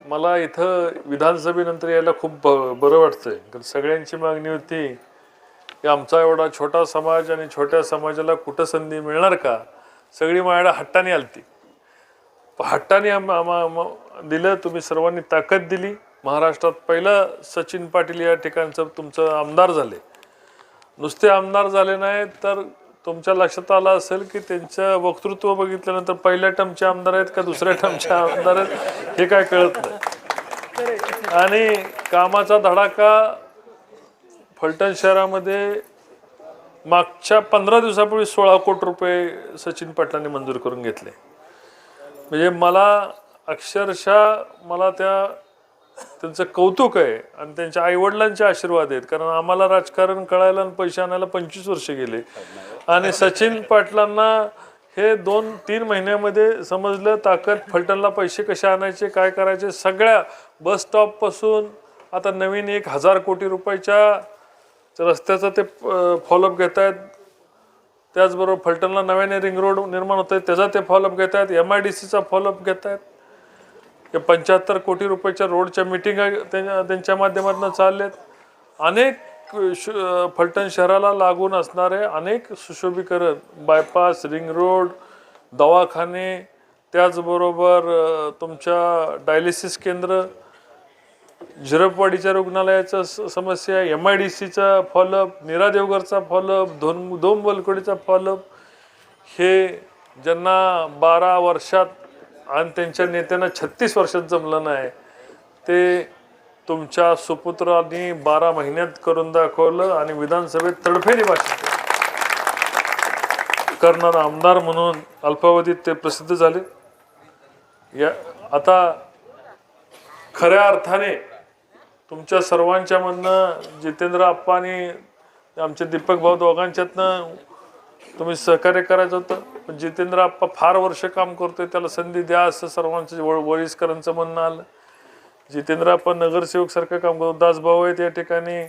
मला इथं विधानसभेनंतर यायला खूप बरं वाटतंय, कारण सगळ्यांची मागणी होती की आमचा एवढा छोटा समाज आणि छोट्या समाजाला कुठं संधी मिळणार का. सगळी माझ्याकडे हट्टाने आलती, हट्टाने दिलं. तुम्ही सर्वांनी ताकद दिली. महाराष्ट्रात पहिलं सचिन पाटील या ठिकाणचं तुमचं आमदार झाले. नुसते आमदार झाले नाही तर तुमच्या लक्षात आलं असेल की त्यांचं वक्तृत्व बघितल्यानंतर पहिल्या टर्मचे आमदार आहेत का दुसऱ्या टर्मचे आमदार आहेत हे काय कळत नाही. आणि कामाचा धडाका फलटण शहरामध्ये मागच्या 15 दिवसापूर्वी 16 कोटी रुपये सचिन पाटलांनी मंजूर करून घेतले. म्हणजे मला अक्षरशः मला त्यांचं कौतुक आहे आणि त्यांच्या आईवडिलांचे आशीर्वाद आहेत. कारण आम्हाला राजकारण कळायला आणि पैसे आणायला 25 वर्ष गेले आणि सचिन पाटलांना हे 2-3 महिन्यामध्ये समजलं ताकद, फलटणला पैसे कसे आणायचे, काय करायचे. सगळ्या बस स्टॉपपासून आता नवीन 1000 कोटी रुपयाच्या रस्त्याचा ते फॉलोअप घेत आहेत. त्याचबरोबर फलटणला नव्याने रिंग रोड निर्माण होत आहे त्याचा ते फॉलोअप घेत आहेत. MIDCचा फॉलोअप घेत आहेत. 75 कोटी रुपयाच्या रोडच्या मिटिंग त्यांच्या माध्यमातून चाललेत. अनेक फलटण शहराला लागून असणारे अनेक सुशोभीकरण, बायपास, रिंग रोड, दवाखाने, त्याचबरोबर तुमच्या डायलिसिस केंद्र, झिरपवाडीच्या रुग्णालयाचा समस्या, MIDCचा फॉलोअप, नीरा देवगरचा फॉलोअप, दोन बलकोडीचा फॉलोअप, हे ज्यांना 12 वर्षात आणि त्यांच्या नेत्यांना 36 वर्षात जमलं नाही ते तुमच्या सुपुत्रांनी 12 महिन्यात करून दाखवलं आणि विधानसभेत तडफेने भाषण करणारा आमदार म्हणून अल्पावधीत ते प्रसिद्ध झाले. या आता खऱ्या अर्थाने तुमच्या सर्वांच्या मधनं जितेंद्र आप्पा आणि आमचे दीपक भाऊ दोघांच्यातनं तुम्ही सहकार्य करायचं होतं. पण जितेंद्र आप्पा फार वर्ष काम करतोय, त्याला संधी द्या असं सर्वांचं वळीसकरांचं म्हणणं आलं. जितेंद्र आप्पा नगरसेवक सारखं काम करतो. दासभाऊ आहेत या ठिकाणी,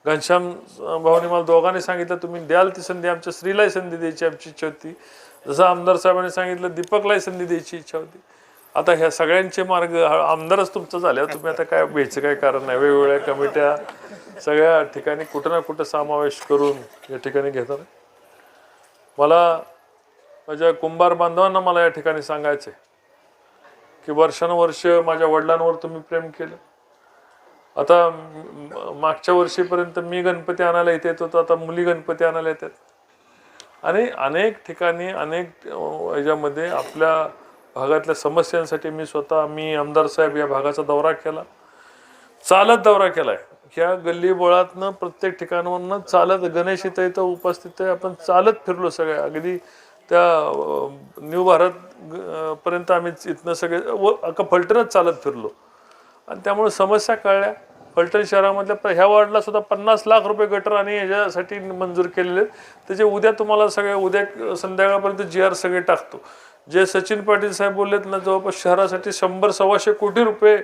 घनश्याम भाऊनी मला दोघांनी सांगितलं तुम्ही द्याल ती संधी. आमच्या स्त्रीलाही संधी द्यायची आमची इच्छा होती. जसं आमदार साहेबांनी सांगितलं दीपकलाही संधी द्यायची इच्छा होती. आता ह्या सगळ्यांचे मार्ग आमदारच तुमचं झाल्या, तुम्ही आता काय भ्यायचं काय कारण नाही. वेगवेगळ्या कमिट्या सगळ्या ठिकाणी कुठं ना कुठं समावेश करून या ठिकाणी घेतात. मला माझ्या कुंभार बांधवांना मला या ठिकाणी सांगायचं आहे की वर्षानुवर्ष माझ्या वडिलांवर तुम्ही प्रेम केलं. आता मागच्या वर्षीपर्यंत मी गणपती आणायला इथे येत होतो, आता मुली गणपती आणायला येतात. आणि अनेक ठिकाणी अनेक ह्याच्यामध्ये आपल्या भागातल्या समस्यांसाठी मी आमदार साहेब या भागाचा दौरा केला, चालत दौरा केलाय. ह्या गल्ली बोळातनं प्रत्येक ठिकाणावरनं चालत, गणेश इथं उपस्थित आहे, आपण चालत फिरलो सगळ्या. अगदी त्या न्यू भारत पर्यंत आम्ही इथनं सगळे अख्खा फलटणच चालत फिरलो आणि त्यामुळे समस्या कळल्या. फलटण शहरामधल्या ह्या वॉर्डला सुद्धा 50 लाख रुपये गटर आणि याच्यासाठी मंजूर केलेले आहेत. त्याचे उद्या तुम्हाला सगळे उद्या संध्याकाळपर्यंत GR सगळे टाकतो. जे सचिन पाटील साहेब बोललेत ना, जवळपास शहरासाठी 100-125 कोटी रुपये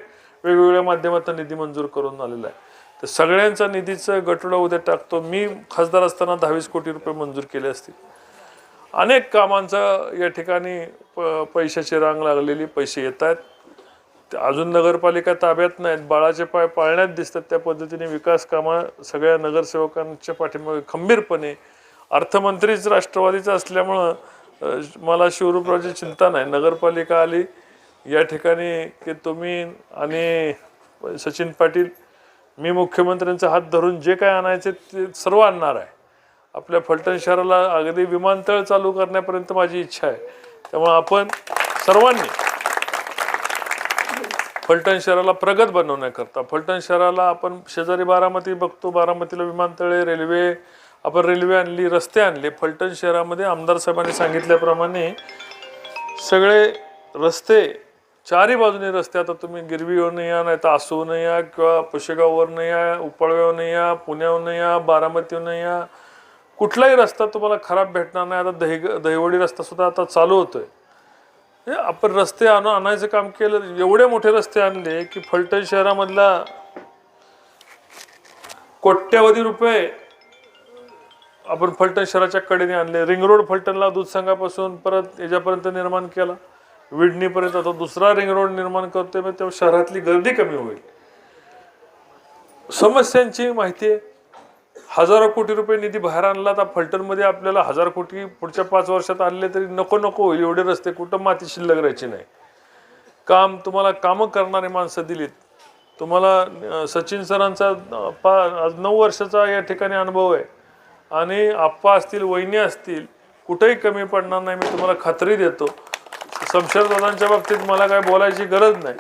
वेगवेगळ्या माध्यमातून निधी मंजूर करून आलेला आहे. तर सगळ्यांचा निधीचं गठुडा उद्या टाकतो. मी खासदार असताना 22 कोटी रुपये मंजूर केले असतील. अनेक कामांचा या ठिकाणी पैशाची रांग लागलेली, पैसे येत आहेत. अजून नगरपालिका ताब्यात नाहीत, बाळाचे पाय पाळण्यात दिसतात. त्या पद्धतीने विकास कामं सगळ्या नगरसेवकांच्या पाठीमागे खंबीरपणे. अर्थमंत्रीच राष्ट्रवादीचा असल्यामुळं मला शिवरूपरावची चिंता नाही. नगरपालिका आली या ठिकाणी की तुम्ही आणि सचिन पाटील, मी मुख्यमंत्र्यांचा हात धरून जे काय आणायचे ते सर्व आणणार आहे. आपल्या फलटण शहराला अगदी विमानतळ चालू करण्यापर्यंत माझी इच्छा आहे. त्यामुळे आपण सर्वांनी फलटण शहराला प्रगत बनवण्याकरता, फलटण शहराला आपण शेजारी बारामती बघतो, बारामतीला विमानतळे, रेल्वे, आपण रेल्वे आणली, रस्ते आणले. फलटण शहरामध्ये आमदार साहेबांनी सांगितल्याप्रमाणे सगळे रस्ते, चारही बाजूने रस्ते. आता तुम्ही गिरवीवरून या, नाही तर आसूवरून या, किंवा पुशेगाववरून या, उपळव्यावरून या, पुण्यावरून या, बारामतीवरून या, कुठलाही रस्ता तुम्हाला खराब भेटणार नाही. आता दहिवडी रस्ता सुद्धा आता चालू होतोय. आपण रस्ते आणायचं काम केलं. एवढे मोठे रस्ते आणले की फलटण शहरामधला कोट्यावधी रुपये आपण फलटण शहराच्या कडेने आणले. रिंग रोड फलटणला दूधसंघापासून परत याच्यापर्यंत निर्माण केला. विडणीपर्यंत आता दुसरा रिंग रोड निर्माण करतोय, मग तेव्हा शहरातली गर्दी कमी होईल. समस्यांची माहिती आहे. हजारो कोटी रुपये निधी बाहेर आणला. आता फलटणमध्ये आपल्याला 1000 कोटी पुढच्या 5 वर्षात आणले तरी नको नको होईल. एवढे रस्ते कुठं माती शिल्लक राहायची नाही. तुम्हाला कामं करणारे माणसं दिलीत. तुम्हाला सचिन सरांचा 9 वर्षाचा या ठिकाणी अनुभव आहे आणि आप्पा असतील, वहिनी असतील, कुठेही कमी पडणार नाही, मी तुम्हाला खात्री देतो. शमशेरदादांच्या बाबतीत मला काय बोलायची गरज नाही.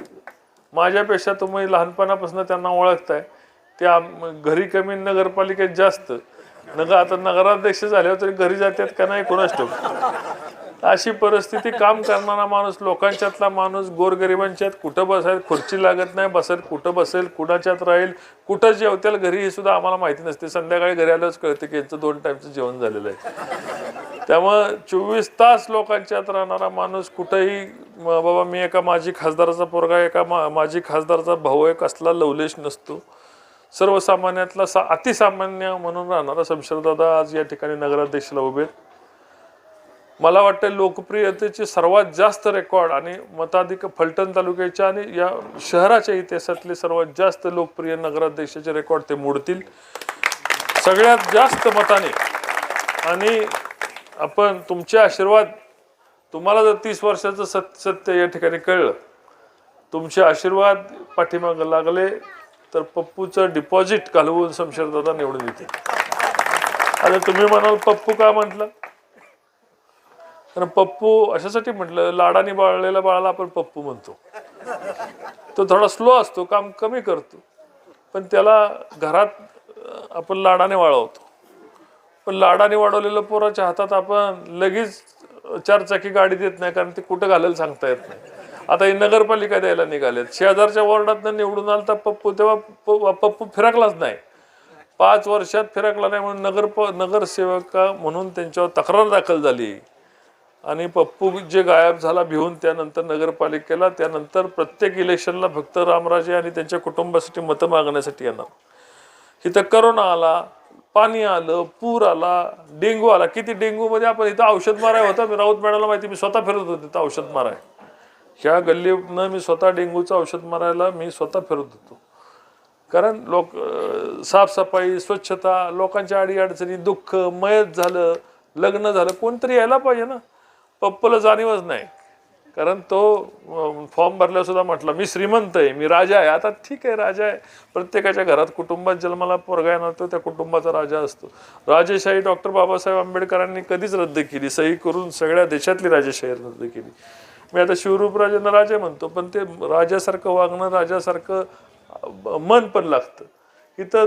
माझ्यापेक्षा तुम्ही लहानपणापासून त्यांना ओळखताय. त्या घरी कमी, नगरपालिकेत जास्त. आता नगराध्यक्ष झाल्यावर तरी घरी जातात का नाही कोणाच ठाऊक. अशी परिस्थिती. काम करणारा माणूस, लोकांच्यातला माणूस, गोरगरिबांच्यात कुठं बसायला खुर्ची लागत नाही, बसेल कुठं बसेल, कुणाच्यात राहील, कुठं जेवतील घरी हे सुद्धा आम्हाला माहिती नसते. संध्याकाळी घरी आल्याच कळते की यांचं 2 टाईमचं जेवण झालेलं आहे. त्यामुळं 24 तास लोकांच्यात राहणारा माणूस कुठंही, बाबा मी एका माजी खासदाराचा पोरगा, एका माजी खासदाराचा भाऊ आहे, कसला लवलेश नसतो. सर्वसामान्यातला अतिसामान्य म्हणून राहणारा शमशेरदादा आज या ठिकाणी नगराध्यक्षला उभे. मला वाटतं लोकप्रियतेचे सर्वात जास्त रेकॉर्ड आणि मताधिक फलटण तालुक्याच्या आणि या शहराच्या इतिहासातले सर्वात जास्त लोकप्रिय नगराध्यक्षाचे रेकॉर्ड ते मोडतील सगळ्यात जास्त मताने. आणि आपण तुमचे आशीर्वाद, तुम्हाला जर 30 वर्षाचं सत्य या ठिकाणी कळलं, तुमचे आशीर्वाद पाठीमागं लागले तर पप्पूचं डिपॉझिट घालवून शमशेरदादा निवडून येते. आता तुम्ही म्हणाल पप्पू का म्हटलं, कारण पप्पू अशासाठी म्हटलं, लाडाने बाळलेल्या बाळाला आपण पप्पू म्हणतो. तो थोडा स्लो असतो, काम कमी करतो, पण त्याला घरात आपण लाडाने वाढवतो. पण लाडाने वाढवलेलं पोराच्या हातात आपण लगेच 4 चाकी गाडी देत नाही, कारण ते कुठं घालायला सांगता येत नाही. आता ही नगरपालिका द्यायला निघालेत. शेजारच्या वॉर्डातनं निवडून आला तर पप्पू, तेव्हा पप्पू फिरकलाच नाही. 5 वर्षात फिरकला नाही म्हणून नगरसेवका म्हणून त्यांच्यावर तक्रार दाखल झाली आणि पप्पू जे गायब झाला भिवून त्यानंतर नगरपालिकेला. त्यानंतर प्रत्येक इलेक्शनला फक्त रामराजे आणि त्यांच्या कुटुंबासाठी मतं मागण्यासाठी येणार. इथं करोना आला, पाणी आलं, पूर आला, डेंगू आला. किती डेंगूमध्ये आपण इथं औषध माराय होता. मी राऊत मॅडमला माहिती, मी स्वतः फिरत होतो तिथं औषध माराय. ह्या गल्लीनं मी स्वतः डेंग्यूचं औषध मारायला मी स्वतः फिरत होतो. कारण साफसफाई, स्वच्छता, लोकांच्या अडीअडचणी, दुःख, मयत झालं, लग्न झालं, कोणतरी यायला पाहिजे ना. पप्पूला जाणीवच नाही, कारण तो फॉर्म भरल्यावर सुद्धा म्हटला मी श्रीमंत आहे, मी राजा आहे. आता ठीक आहे, राजा आहे. प्रत्येकाच्या घरात कुटुंबात जन्माला पोरगा येणार तो त्या कुटुंबाचा राजा असतो. राजेशाही डॉक्टर बाबासाहेब आंबेडकरांनी कधीच रद्द केली. सही करून सगळ्या देशातली राजेशाही रद्द केली. मी आता शिवरूपराजांना राजा म्हणतो, पण ते राजासारखं वागणं, राजासारखं मन पण लागतं. इथं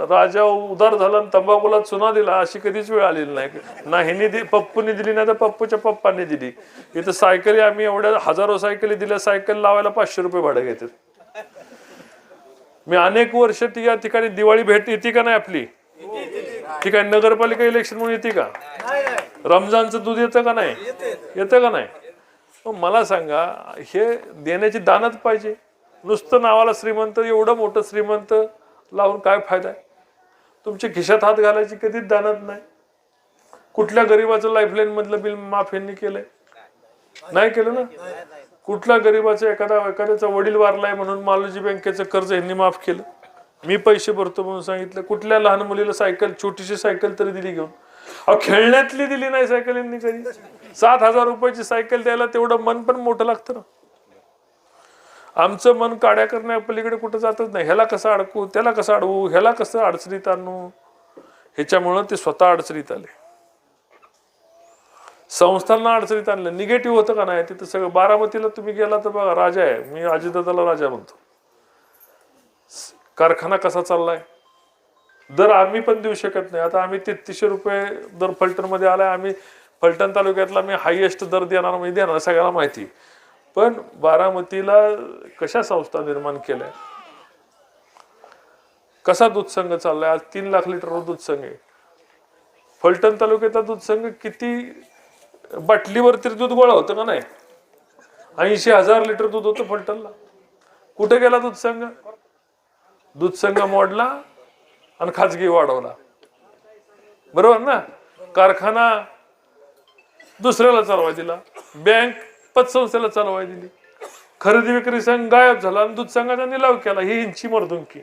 राजा उदार झाला आणि तंबाखूला चुना दिला अशी कधीच वेळ आलेली नाही. ना ह्यांनी पप्पूने दिली, नाही तर पप्पूच्या पप्पांनी दिली. इथं सायकली आम्ही एवढ्या हजारो सायकली दिल्या, सायकल लावायला 500 रुपये भाडं घेतात. मी अनेक वर्ष या ठिकाणी दिवाळी भेट येते का नाही आपली, ठिकाणी नगरपालिका इलेक्शन म्हणून येते का, रमजानचं दूध येतं का नाही, येतं का नाही. मला सांगा, हे देण्याची दानत पाहिजे. नुसतं नावाला श्रीमंत, एवढं मोठं श्रीमंत लावून काय फायदा आहे. तुमच्या खिशात हात घालायची कधीच दानत नाही. कुठल्या गरीबाचं लाईफलाईन मधलं बिल माफ यांनी केलंय? नाही केलं ना. कुठल्या गरीबाचं एखाद्याचा वडील वारलाय म्हणून मालोजी बँकेचं कर्ज यांनी माफ केलं, मी पैसे भरतो म्हणून सांगितलं. कुठल्या लहान मुलीला सायकल, छोटीशी सायकल तरी दिली घेऊन? खेळण्यातली दिली नाही सायकल यांनी कधी. 7,000 रुपयाची सायकल द्यायला तेवढं मन पण मोठं लागतं ना. आमचं मन काड्या करण्या पलीकडे कुठं जातच नाही. ह्याला कसं अडकू, त्याला कसं अडवू, ह्याला कसं अडचणीत आणू, ह्याच्यामुळं ते स्वतः अडचणीत आले. संस्थांना अडचणीत आणलं. निगेटिव्ह होतं का नाही तिथं सगळं. बारामतीला तुम्ही गेला तर बघा, राजा आहे. मी अजितदादाला राजा म्हणतो. कारखाना कसा चाललाय, दर आम्ही पण देऊ शकत नाही. आता आम्ही 3300 रुपये दर फलटणमध्ये आलाय. आम्ही फलटण तालुक्यातला मी हायएस्ट दर देणार म्हणजे देणार, सगळ्याला माहिती. पण बारामतीला कशा संस्था निर्माण केल्या, कसा दूध संघ चाललाय. आज 3 लाख लिटर दूध संघ आहे. फलटण तालुक्यातला दूध संघ किती बाटलीवर तरी दूध गोळा होतं का नाही. 80,000 लिटर दूध होतं फलटणला. कुठे गेला दूध संघ? दूध संघ मोडला आणि खाजगी वाढवला, बरोबर ना. कारखाना दुसऱ्याला चालवा दिला, बँक पतसंस्थेला चालवायला दिली. खरेदी विक्री संघ गायब झाला आणि दूध संघाचा निलाव केला. ही यांची मर्दुंकी.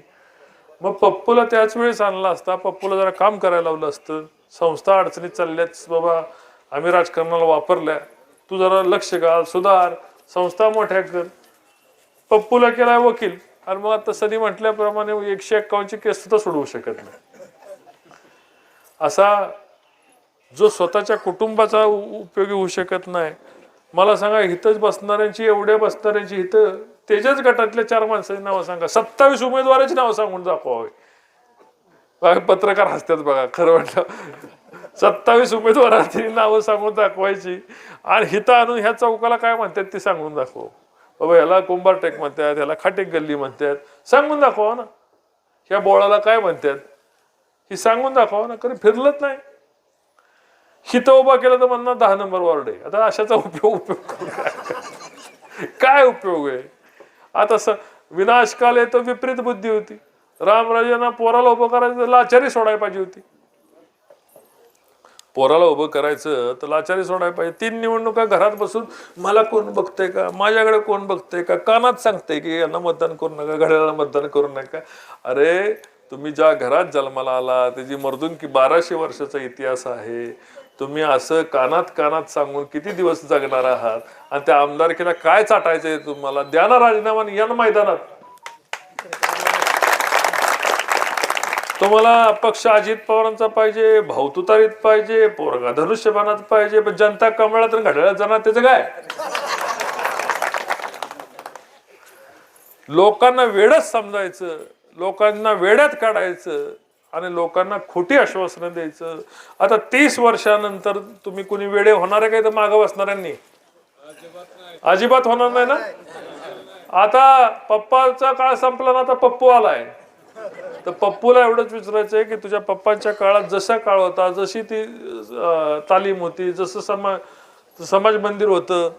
मग पप्पूला त्याच वेळेस आणला असता, पप्पूला जरा काम करायला लावलं असतं. संस्था अडचणीत चालल्याच बाबा, आम्ही राजकारणाला वापरल्या, तू जरा लक्ष घाल, सुधार, संस्था मोठ्या कर. पप्पूला केलाय वकील आणि मग आता सनी म्हटल्याप्रमाणे 151ची केस सुद्धा सोडवू शकत नाही. असा जो स्वतःच्या कुटुंबाचा उपयोगी होऊ शकत नाही. मला सांगा, हितच बसणाऱ्यांची, एवढ्या बसणाऱ्यांची हिथं तेजच गटातल्या 4 माणसांची नावं सांगा. 27 उमेदवारांची नावं सांगून दाखवावे. पत्रकार हसतात बघा, खरं वाटलं. 27 उमेदवारांची नावं सांगून दाखवायची आणि हिथं आणून ह्या चौकाला काय म्हणतात ते सांगून दाखव. बाबा ह्याला कुंभारटेक म्हणतात, ह्याला खाटेक गल्ली म्हणतात, सांगून दाखवा ना. ह्या बोळाला काय म्हणतात ही सांगून दाखवा ना. कधी फिरलंच नाही. हिथं उभा केलं तर म्हणणार 10 नंबर वॉर्ड आहे. आता अशाचा उपयोग काय उपयोग आहे. आता विनाशकाल आहे तो विपरीत बुद्धी होती. रामराजांना पोराला उभं करायचं लाचारी सोडायला पाहिजे होती. पोराला उभं करायचं तर लाचारी सोडायला पाहिजे. 3 निवडणुका घरात बसून मला कोण बघतंय का, माझ्याकडे कोण बघतंय का, कानात सांगतंय की यांना मतदान करू नका, घड्याळाला मतदान करू नका. अरे तुम्ही ज्या घरात जन्माला आला त्याची मर्दुंकी 1200 वर्षाचा इतिहास आहे. तुम्ही असं कानात कानात सांगून किती दिवस जगणार आहात आणि त्या आमदारकीला काय चाटायचंय तुम्हाला. द्या ना राजीनामा, या ना मैदानात. तुम्हाला पक्ष अजित पवारांचा पाहिजे, भाऊ तुतारीत पाहिजे, पोरगा धनुष्यबाणात पाहिजे, पण जनता कमळात घड्याळात जाणार त्याचं काय. लोकांना वेडच समजायचं, लोकांना वेड्यात काढायचं आणि लोकांना खोटी आश्वासनं द्यायचं. आता 30 वर्षानंतर तुम्ही कुणी वेडे होणार आहे का? तर मागं बसणाऱ्यांनी अजिबात होणार नाही ना. आता पप्पाचा काळ संपला ना, आता पप्पू आलाय. तर पप्पूला एवढंच विचारायचं आहे की तुझ्या पप्पांच्या काळात जसा काळ होता, जशी ती तालीम होती, जसं समाज मंदिर होतं,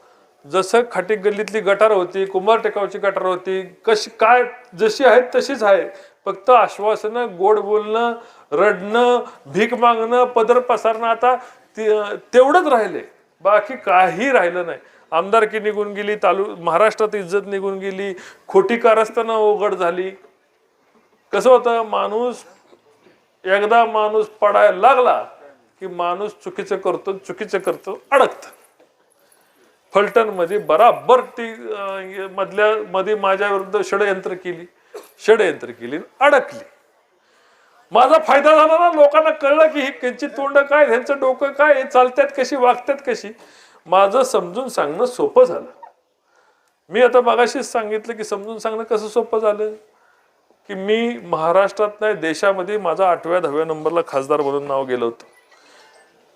जसं खाटीक गल्लीतली गटार होती, कुंभार टेकावची गटार होती, कशी काय जशी आहेत तशीच आहे. फक्त आश्वासनं, गोड बोलणं, रडणं, भीक मागणं, पदर पसरणं आता तेवढंच राहिले. बाकी काही राहिलं नाही. आमदारकी निघून गेली, महाराष्ट्रात इज्जत निघून गेली, खोटी कारस्थानं उघड झाली. कसं होतं, एकदा माणूस पडायला लागला की माणूस चुकीचं करतो अडकत. फलटण मध्ये बराबर ती मध्ये माझ्या विरुद्ध षडयंत्र केली अडकली. माझा फायदा झाला ना. लोकांना कळलं की त्यांची तोंड काय, त्यांचं डोकं काय, चालतात कशी, वागतात कशी. माझं समजून सांगणं सोपं झालं. मी आता मगाशीच सांगितलं की समजून सांगणं कसं सोपं झालं की मी महाराष्ट्रात नाही देशामध्ये माझा 8व्या 10व्या नंबरला खासदार म्हणून नाव गेलं होतं.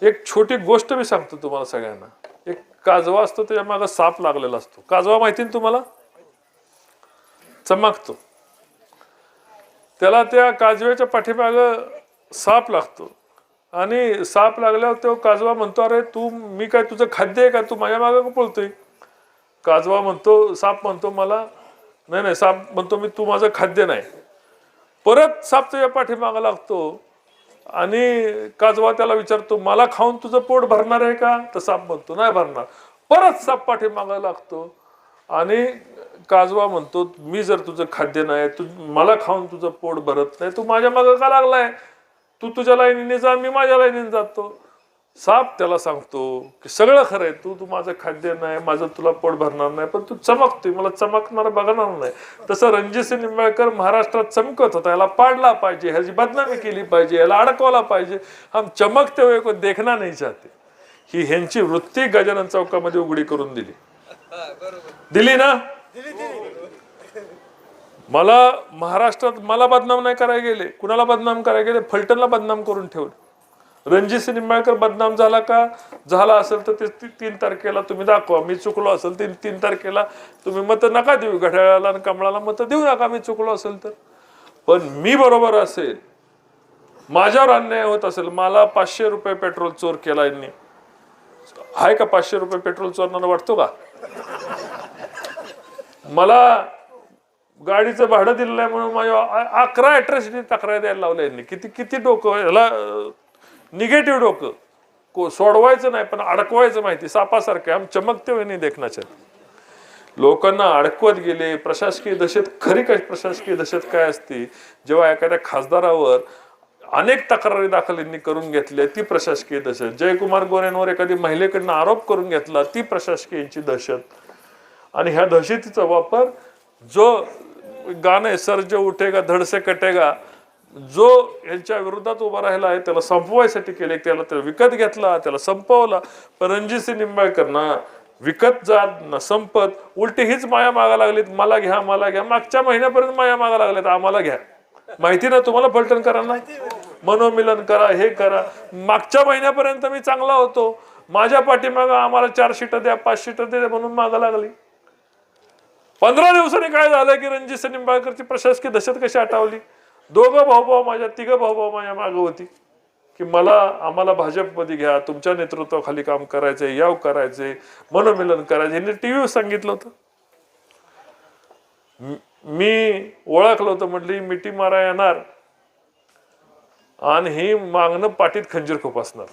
एक छोटी गोष्ट मी सांगतो तुम्हाला सगळ्यांना. एक काजवा असतो, त्याच्या मागे साप लागलेला असतो. काजवा माहिती ना तुम्हाला, चमकतो. त्याला त्या काजव्याच्या पाठीमागं साप लागतो आणि साप लागल्यावर तो काजवा म्हणतो, अरे मी काय तुझं खाद्य आहे का, तू माझ्या मागं पळतोय. साप म्हणतो मला नाही, साप म्हणतो मी तू माझं खाद्य नाही. परत साप त्याच्या पाठीमागं लागतो आणि काजवा त्याला विचारतो, मला खाऊन तुझं पोट भरणार आहे का. तर साप म्हणतो नाही भरणार. परत साप पाठीमागं लागतो आणि काजवा म्हणतो, मी जर तुझं खाद्य नाही, मला खाऊन तुझं पोट भरत नाही, तू माझ्या मागं का लागलाय. तू तुझ्या लाईनीने जा, मी माझ्या लाईनीने जातो. साप त्याला सांगतो की सगळं खरं आहे, तू माझं खाद्य नाही, माझं तुला पोट भरणार नाही, पण तू चमकतोय, मला चमकणार बघणार नाही. तसं रणजितसिंह निंबाळकर महाराष्ट्रात चमकत होता. याला पाडला पाहिजे, ह्याची बदनामी केली पाहिजे, याला अडकवला पाहिजे. हम चमकते हुए को देखना नाही चाहते. ही ह्यांची वृत्ती गजानन चौकामध्ये उघडी करून दिली ना. मला महाराष्ट्रात मला बदनाम नाही करायला गेले. कुणाला बदनाम करायला गेले? फलटणला बदनाम करून ठेवलं. रणजितसिंह निंबाळकर बदनाम झाला का? झाला असेल तर ते 3 तारखेला तुम्ही दाखवा. मी चुकलो असेल 3 तारखेला तुम्ही मत नका देऊ. घड्याळाला आणि कमळाला मत देऊ नका मी चुकलो असेल तर. पण मी बरोबर असेल, माझ्यावर अन्याय होत असेल, मला 500 रुपये पेट्रोल चोर केला यांनी. आहे का 500 रुपये पेट्रोल चोरणारा वाटतो का? मला गाडीचं भाडं दिलं नाही म्हणून माझ्या 11 अॅट्रॉसिटी तक्रार द्यायला लावल्या यांनी. किती डोकं, याला निगेटिव्ह डोकं. सोडवायचं नाही पण अडकवायचं माहिती, सापासारखे हम चमकते हुए नहीं देखना चाहिए. लोकांना अडकवत गेले. प्रशासकीय दहशत, खरी काय प्रशासकीय दहशत काय असते, जेव्हा एखाद्या खासदारावर अनेक तक्रारी दाखल यांनी करून घेतल्या, ती प्रशासकीय दहशत. जयकुमार गोरेंवर एखादी महिलेकडनं आरोप करून घेतला, ती प्रशासकीय यांची दहशत. आणि ह्या दहशतीचा वापर जो गाणं आहे सर जो उठेगा धड से कटेगा, जो यांच्या विरोधात उभा राहिला आहे त्याला संपवायसाठी केले. त्याला विकत घेतला, त्याला संपवला. पण रणजितसिंह निंबाळकरना विकत जात न संपत, उलटी हीच माया मागा लागलीत, मला घ्या मला घ्या. मागच्या महिन्यापर्यंत माया मागा लागल्यात, आम्हाला घ्या. माहिती ना तुम्हाला फलटण करा ना, मनोमिलन करा, हे करा. मागच्या महिन्यापर्यंत मी चांगला होतो, माझ्या पाठीमागं आम्हाला 4 शीटं द्या 5 शीटं द्या म्हणून मागा लागली. 15 दिवसांनी काय झालं की रणजितसिंह निंबाळकरची प्रशासकीय दहशत कशी आटावली. 2 भाऊ माझ्या 3 भाऊ माझ्या मागं होती की आम्हाला भाजपमध्ये घ्या, तुमच्या नेतृत्वाखाली काम करायचंय, याव करायचंय, मनोमिलन करायचं. ह्यांनी टीव्हीवर सांगितलं होतं. मी ओळखलं होतं, म्हटली मिठी मारा येणार आणि ही मागणं पाठीत खंजीर खुपसणार.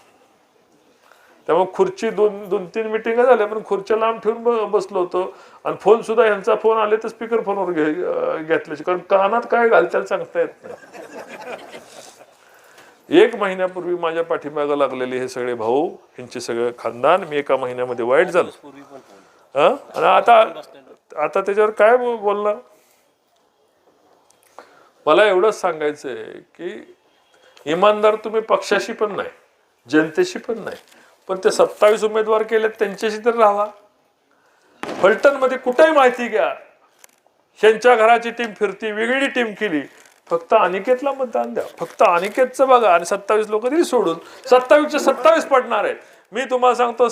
त्यामुळे खुर्ची 2-3 मिटिंग झाल्या पण खुर्च्या लांब ठेवून बसलो होतो. आणि फोन सुद्धा ह्यांचा फोन आले तर स्पीकर फोनवर घेतल्याचे, कारण कानात काय घालत्याला सांगता येत नाही. 1 महिन्यापूर्वी माझ्या पाठीमागं लागलेले हे सगळे भाऊ, यांचे सगळे खानदान, मी 1 महिन्यामध्ये वाईट झालो. आणि आता त्याच्यावर काय बोलणार. मला एवढंच सांगायचंय की इमानदार तुम्ही पक्षाशी पण नाही, जनतेशी पण नाही, पण ते 27 उमेदवार केले त्यांच्याशी तर राहा. फलटण मध्ये कुठेही माहिती घ्या, ह्यांच्या घराची टीम फिरती, वेगळी टीम केली. फक्त अनिकेतला मतदान द्या, फक्त अनिकेतचं बघा. आणि 27 लोक तरी सोडून 27चे 27 पडणार आहेत. मी तुम्हाला सांगतो,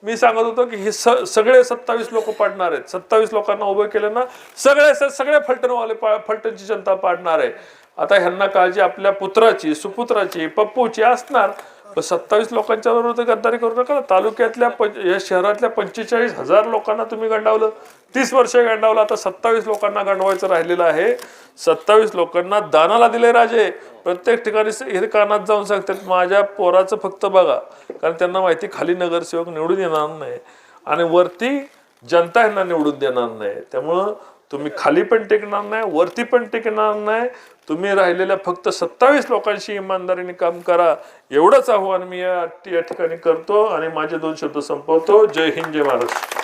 मी सांगत होतो की हे सगळे 27 लोक पडणार आहेत. 27 लोकांना उभं केलं ना, सगळे फलटणवाले, फलटणची जनता पाडणार आहे. आता ह्यांना काळजी आपल्या पुत्राची, सुपुत्राची, पप्पूची असणार. 27 लोकांच्या बरोबर गद्दारी करू नका. तालुक्यातल्या या शहरातल्या 45,000 लोकांना तुम्ही गंडावलं, 30 वर्ष गंडावलं. आता 27 लोकांना गंडवायचं राहिलेलं आहे. 27 लोकांना दानाला दिले राजे. प्रत्येक ठिकाणी हे कानात जाऊन सांगतात माझ्या पोराचं फक्त बघा, कारण त्यांना माहिती खाली नगरसेवक निवडून येणार नाही आणि वरती जनता ह्यांना निवडून देणार नाही. त्यामुळं तुम्ही खाली पण टिकणार नाही, वरती पण टिकणार नाही. तुम्ही राहिलेल्या फक्त 27 लोकांशी इमानदारीने काम करा, एवढंच आव्हान मी या ठिकाणी करतो आणि माझे 2 शब्द संपवतो. जय हिंद, जय महाराष्ट्र.